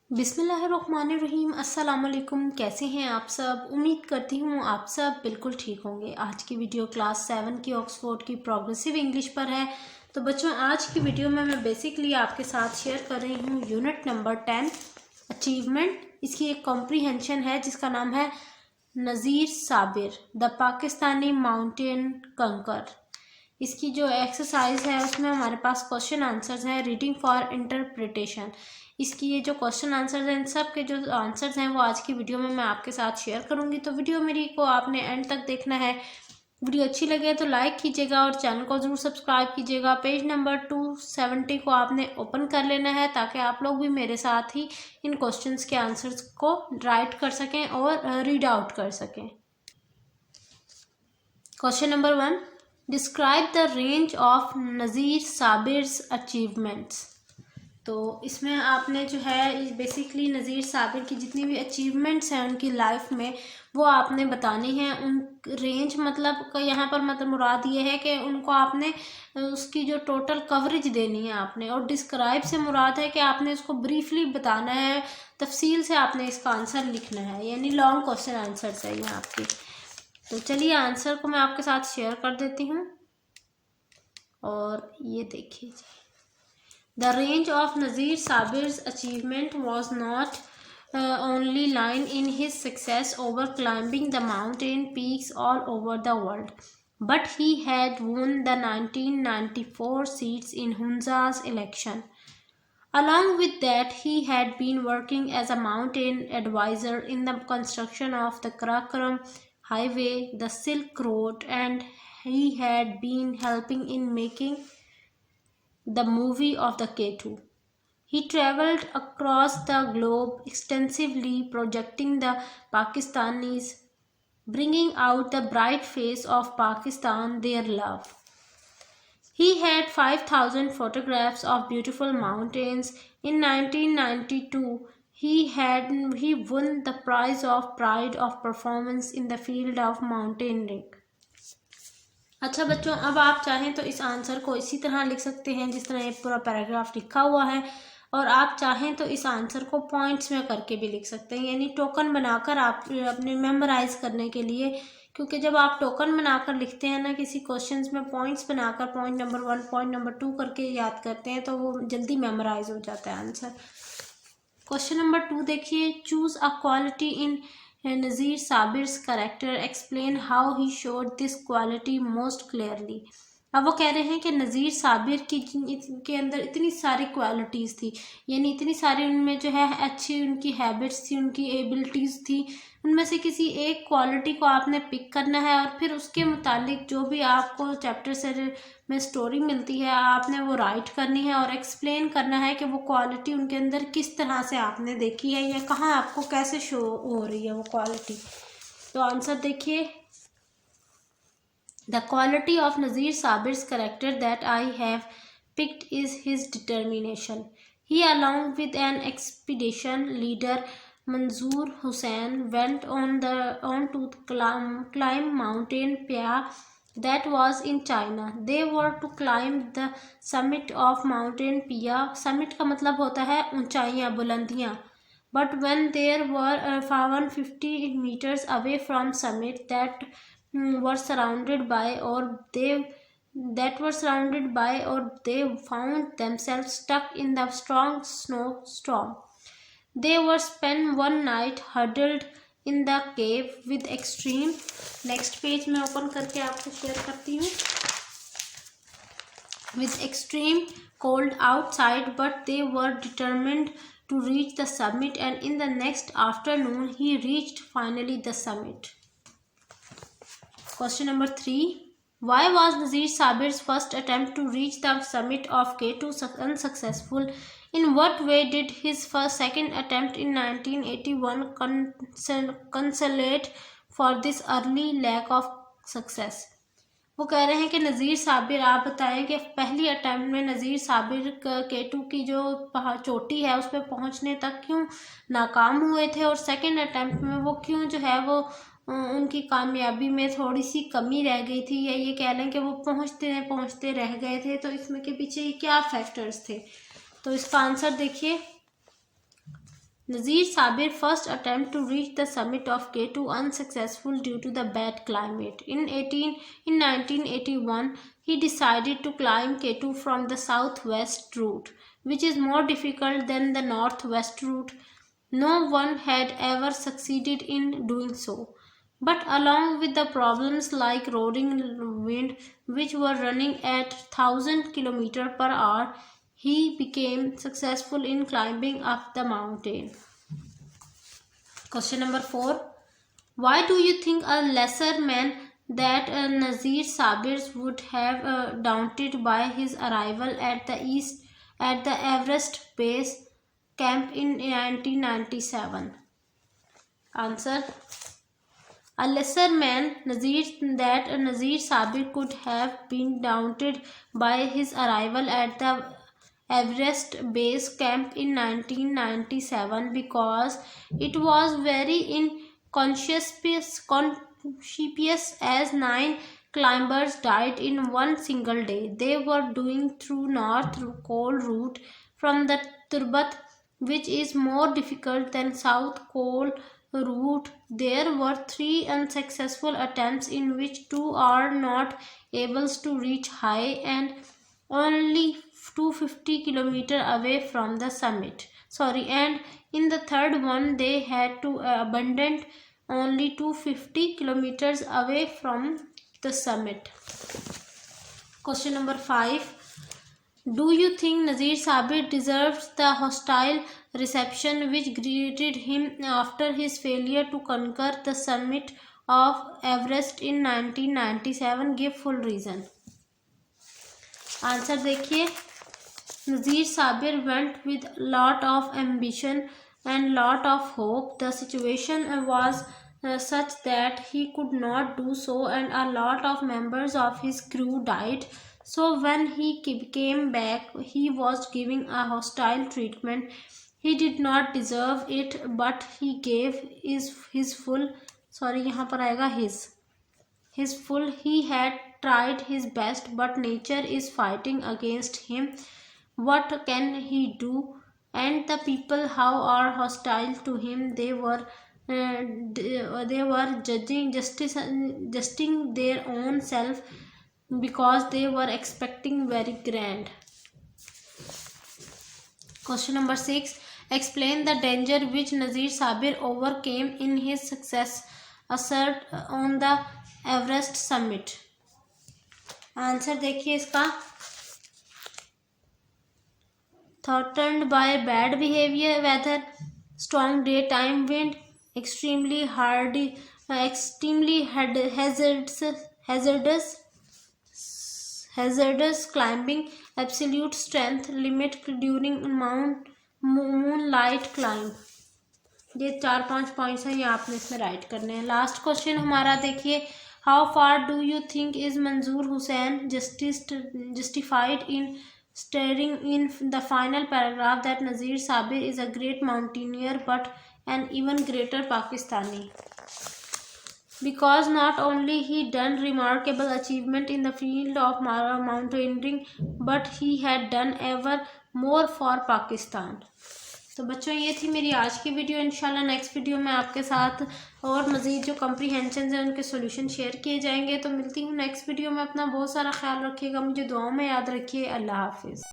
बिस्मिल्लाहिर्रहमानिर्रहीम। अस्सलाम वालेकुम। कैसे हैं आप सब? उम्मीद करती हूँ आप सब बिल्कुल ठीक होंगे। आज की वीडियो क्लास 7 की ऑक्सफोर्ड की प्रोग्रेसिव इंग्लिश पर है। तो बच्चों, आज की वीडियो में मैं बेसिकली आपके साथ शेयर कर रही हूँ यूनिट नंबर 10 अचीवमेंट। इसकी एक कॉम्प्रीहेंशन है जिसका नाम है नज़ीर साबिर द पाकिस्तानी माउंटेन कंकर। इसकी जो एक्सरसाइज है उसमें हमारे पास क्वेश्चन आंसर्स हैं, रीडिंग फॉर इंटरप्रिटेशन। इसकी ये जो क्वेश्चन आंसर्स हैं, इन सब के जो आंसर्स हैं वो आज की वीडियो में मैं आपके साथ शेयर करूंगी। तो वीडियो मेरी को आपने एंड तक देखना है। वीडियो अच्छी लगे तो लाइक कीजिएगा और चैनल को ज़रूर सब्सक्राइब कीजिएगा। पेज नंबर 270 को आपने ओपन कर लेना है ताकि आप लोग भी मेरे साथ ही इन क्वेश्चंस के आंसर्स को राइट कर सकें और रीड आउट कर सकें। Question number 1, describe the range of Nazir Sabir's achievements. तो इसमें आपने जो है बेसिकली नज़ीर साबिर की जितनी भी अचीवमेंट्स हैं उनकी लाइफ में वो आपने बतानी है। उन रेंज मतलब यहाँ पर मतलब मुराद ये है कि उनको आपने उसकी जो टोटल कवरेज देनी है आपने, और डिस्क्राइब से मुराद है कि आपने उसको ब्रीफली बताना है, तफसील से आपने इसका आंसर लिखना है, यानी लॉन्ग क्वेश्चन आंसर्स है ये आपकी। तो चलिए आंसर को मैं आपके साथ शेयर कर देती हूँ और ये देखिए जी। The range of Nazir Sabir's achievement was not only line in his success over climbing the mountain peaks all over the world, but he had won the 1994 seats in Hunza's election. Along with that, he had been working as a mountain advisor in the construction of the Karakoram Highway, the Silk Road, and he had been helping in making the movie of the K2. He traveled across the globe extensively projecting the Pakistanis, bringing out the bright face of Pakistan, their love. He had 5,000 photographs of beautiful mountains. In 1992, he won the prize of Pride of Performance in the field of mountaineering. अच्छा बच्चों, अब आप चाहें तो इस answer को इसी तरह लिख सकते हैं जिस तरह ये पूरा पैराग्राफ लिखा हुआ है, और आप चाहें तो इस आंसर को पॉइंट्स में करके भी लिख सकते हैं, यानी टोकन बनाकर आप अपने मेमोराइज करने के लिए। क्योंकि जब आप टोकन बनाकर लिखते हैं ना किसी क्वेश्चंस में, पॉइंट्स बनाकर पॉइंट नंबर 1 पॉइंट नंबर 2 करके याद करते हैं तो वो जल्दी मेमोराइज हो जाता है आंसर। क्वेश्चन नंबर 2 देखिए, choose a quality in Nazir Sabir's character, explain how he showed this quality most clearly. अब वो कह रहे हैं कि नज़ीर साबिर की के अंदर इतनी सारी क्वालिटीज़ थी, यानी इतनी सारी उनमें जो है अच्छी उनकी हैबिट्स थी, उनकी एबिलिटीज़ थी। उनमें से किसी एक क्वालिटी को आपने पिक करना है और फिर उसके मुतालिक जो भी आपको चैप्टर से में स्टोरी मिलती है आपने वो राइट करनी है और एक्सप्लेन करना है कि वो क्वालिटी उनके अंदर किस तरह से आपने देखी है या कहाँ आपको कैसे शो हो रही है वो क्वालिटी। तो आंसर देखिए, The quality of Nazir Sabir's character that I have picked is his determination. He, along with an expedition leader Manzoor Hussain, went on to climb Mountain Pia that was in China. They were to climb the summit of Mountain Pia. Summit का मतलब होता है ऊंचाइयाँ, बुलंदियाँ. But when they were 150 meters away from summit were surrounded by or they found themselves stuck in the strong snowstorm. They were spent one night huddled in the cave with extreme, next page में open करके आपको share करती हूँ, with extreme cold outside, but they were determined to reach the summit, and in the next afternoon he reached finally the summit. Question number 3. Why was Nazir Sabir's first attempt to reach the summit of K2 unsuccessful? In what way did his second attempt in 1981 consolidate for this early lack of success? वो कह रहे हैं कि नज़ीर साबिर, आप बताएं कि पहली attempt में नज़ीर साबिर K2 की जो चोटी है उस पर पहुंचने तक क्यों नाकाम हुए थे, और सेकंड अटैम्प्ट में वो क्यों जो है वो उनकी कामयाबी में थोड़ी सी कमी रह गई थी, या ये कह लें कि वो पहुंचते रह गए थे। तो इसमें के पीछे क्या फैक्टर्स थे? तो इसका आंसर देखिए, Nazir Sabir first attempt to reach the summit of K2 unsuccessful due to the bad climate. In 1981, he decided to climb K2 from the southwest route, which is more difficult than the northwest route. No one had ever succeeded in doing so. But along with the problems like roaring wind, which were running at 1000 km per hour, he became successful in climbing up the mountain. Question number 4. Why do you think a lesser man that Nazir Sabir would have daunted by his arrival at the Everest base camp in 1997? Answer. A lesser man that Nazir Sabir could have been daunted by his arrival at the Everest base camp in 1997 because it was very inconspicuous as 9 climbers died in one single day. They were doing through North Col route from the Turbat, which is more difficult than South Col route. There were 3 unsuccessful attempts in which 2 are not able to reach high and only 250 km away from the summit. And in the third one they had to abandon only 250 km away from the summit. Question number 5. Do you think Nazir Sabir deserves the hostile reception which greeted him after his failure to conquer the summit of Everest in 1997? Give full reason. Answer देखिए. Nazir Sabir went with lot of ambition and lot of hope. The situation was such that he could not do so, and a lot of members of his crew died. So when he came back, he was giving a hostile treatment. He did not deserve it, but he gave his full. यहाँ पर आएगा his full. He had tried his best, but nature is fighting against him. What can he do? And the people how are hostile to him. They were justing their own self because they were expecting very grand. Question number 6. Explain the danger which Nazir Sabir overcame in his success ascent on the Everest summit. Answer देखिए इसका. Threatened by bad behavior weather, strong daytime wind, extremely hazardous climbing, absolute strength limit during moonlight climb. ये 4-5 points हैं, ये आपने इसमें right करने हैं. Last question हमारा देखिए. How far do you think is मंजूर Hussain justified in stating in the final paragraph that Nazir Sabir is a great mountaineer but an even greater Pakistani? Because not only he done remarkable achievement in the field of mountaineering, but he had done ever more for Pakistan. तो बच्चों ये थी मेरी आज की video. इंशाल्लाह next video में आपके साथ और मज़ीद जो कम्प्रीहेंशन हैं उनके सॉल्यूशन शेयर किए जाएंगे. तो मिलती हूँ नेक्स्ट वीडियो में. अपना बहुत सारा ख्याल रखिएगा, मुझे दुआओं में याद रखिए. अल्लाह हाफिज़.